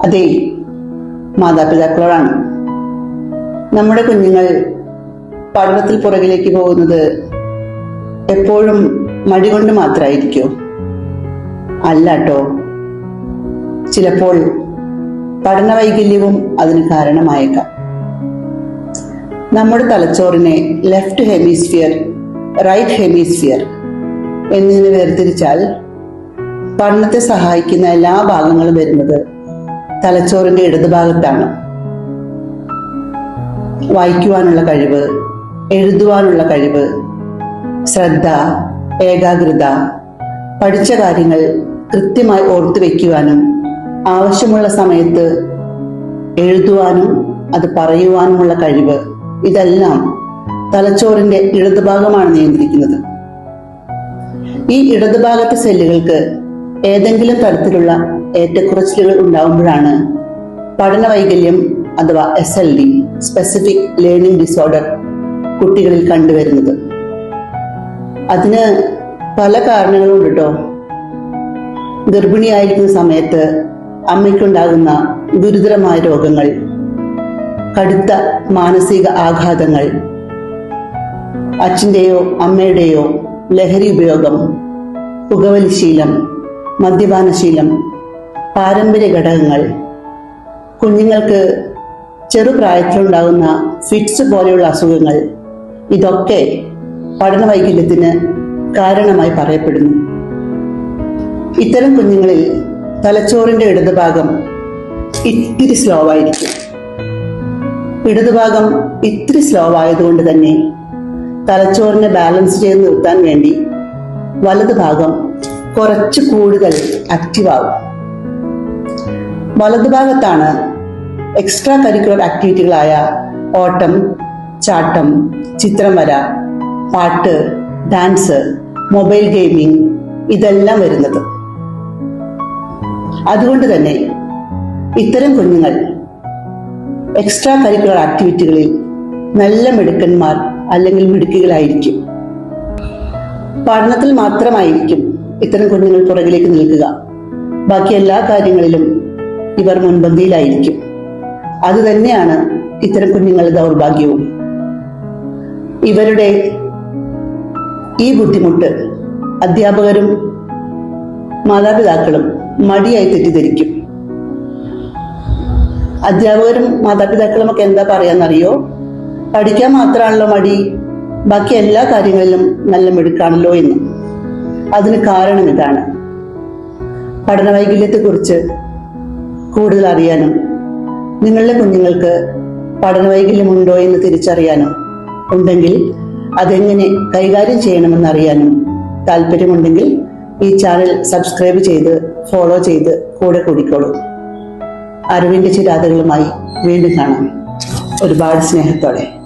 അതെ, മാതാപിതാക്കളോടാണ്. നമ്മുടെ കുഞ്ഞുങ്ങൾ പഠനത്തിൽ പുറകിലേക്ക് പോകുന്നത് എപ്പോഴും മടി കൊണ്ട് മാത്രമായിരിക്കോ? അല്ലാട്ടോ. ചിലപ്പോൾ പഠന വൈകല്യവും അതിന് കാരണമായേക്കാം. നമ്മുടെ തലച്ചോറിനെ ലെഫ്റ്റ് ഹെമിസ്ഫിയർ, റൈറ്റ് ഹെമിസ്ഫിയർ എന്നിങ്ങനെ വേർതിരിച്ചാൽ പഠനത്തെ സഹായിക്കുന്ന എല്ലാ ഭാഗങ്ങളും വരുന്നത് തലച്ചോറിന്റെ ഇടതുഭാഗത്താണ്. വായിക്കുവാനുള്ള കഴിവ്, എഴുതുവാനുള്ള കഴിവ്, ശ്രദ്ധ, ഏകാഗ്രത, പഠിച്ച കാര്യങ്ങൾ കൃത്യമായി ഓർത്തു വയ്ക്കുവാനും ആവശ്യമുള്ള സമയത്ത് എഴുതുവാനും അത് പറയുവാനുമുള്ള കഴിവ്, ഇതെല്ലാം തലച്ചോറിന്റെ ഇടതുഭാഗമാണ് നിയന്ത്രിക്കുന്നത്. ഈ ഇടതുഭാഗത്തെ സെല്ലുകൾക്ക് ഏതെങ്കിലും തരത്തിലുള്ള ഏറ്റക്കുറച്ചിലുകൾ ഉണ്ടാകുമ്പോഴാണ് പഠന വൈകല്യം അഥവാ SLD, സ്പെസിഫിക് ലേണിംഗ് ഡിസോർഡർ, കുട്ടികളിൽ കണ്ടുവരുന്നത്. അതിന് പല കാരണങ്ങളും കേട്ടോ. ഗർഭിണിയായിരിക്കുന്ന സമയത്ത് അമ്മയ്ക്കുണ്ടാകുന്ന ഗുരുതരമായ രോഗങ്ങൾ, കടുത്ത മാനസിക ആഘാതങ്ങൾ, അച്ഛൻ്റെയോ അമ്മയുടെയോ ലഹരി ഉപയോഗം, പുകവലിശീലം, മദ്യപാനശീലം, പാരമ്പര്യ ഘടകങ്ങൾ, കുഞ്ഞുങ്ങൾക്ക് ചെറുപ്രായത്തിലുണ്ടാകുന്ന ഫിറ്റ്സ് പോലെയുള്ള അസുഖങ്ങൾ, ഇതൊക്കെ പഠന വൈകല്യത്തിന് കാരണമായി പറയപ്പെടുന്നു. ഇത്തരം കുഞ്ഞുങ്ങളിൽ തലച്ചോറിന്റെ ഇടതുഭാഗം ഇത്തിരി സ്ലോ ആയിരിക്കും. ഇടതുഭാഗം ഇത്തിരി സ്ലോ ആയതുകൊണ്ട് തന്നെ തലച്ചോറിനെ ബാലൻസ് ചെയ്ത് നിർത്താൻ വേണ്ടി വലതുഭാഗം കുറച്ച് കൂടുതൽ ആക്റ്റീവ് ആകും. വലതുഭാഗത്താണ് എക്സ്ട്രാ കരിക്കുലർ ആക്ടിവിറ്റികളായ ഓട്ടം, ചാട്ടം, ചിത്രം വര, പാട്ട്, ഡാൻസ്, മൊബൈൽ ഗെയിമിംഗ് ഇതെല്ലാം വരുന്നത്. അതുകൊണ്ട് തന്നെ ഇത്തരം കുഞ്ഞുങ്ങൾ എക്സ്ട്രാ കരിക്കുലർ ആക്ടിവിറ്റികളിൽ നല്ല മിടുക്കന്മാർ അല്ലെങ്കിൽ മിടുക്കികളായിരിക്കും. പഠനത്തിൽ മാത്രമായിരിക്കും ഇത്തരം കുഞ്ഞുങ്ങൾ പുറകിലേക്ക് നിൽക്കുക. ബാക്കി എല്ലാ കാര്യങ്ങളിലും ഇവർ മുൻപന്തിയിലായിരിക്കും. അത് തന്നെയാണ് ഇത്തരം കുഞ്ഞുങ്ങളുടെ ദൗർഭാഗ്യവും. ഇവരുടെ ഈ ബുദ്ധിമുട്ട് അധ്യാപകരും മാതാപിതാക്കളും മടിയായി തെറ്റിദ്ധരിക്കും. അധ്യാപകരും മാതാപിതാക്കളും ഒക്കെ എന്താ പറയാന്നറിയോ? പഠിക്കാൻ മാത്രമാണല്ലോ മടി, ബാക്കി എല്ലാ കാര്യങ്ങളിലും നല്ല മിടുക്കാണല്ലോ എന്ന്. അതിന് കാരണം ഇതാണ്. പഠന വൈകല്യത്തെക്കുറിച്ച് കൂടുതൽ അറിയാനും നിങ്ങളുടെ കുഞ്ഞുങ്ങൾക്ക് പഠന വൈകല്യമുണ്ടോ എന്ന് തിരിച്ചറിയാനും ഉണ്ടെങ്കിൽ അതെങ്ങനെ കൈകാര്യം ചെയ്യണമെന്നറിയാനും താല്പര്യമുണ്ടെങ്കിൽ ഈ ചാനൽ സബ്സ്ക്രൈബ് ചെയ്ത് ഫോളോ ചെയ്ത് കൂടെ കൂടിക്കോളൂ. അറിവിന്റെ ചിരാതകളുമായി വീണ്ടും കാണാം. ഒരുപാട് സ്നേഹത്തോടെ.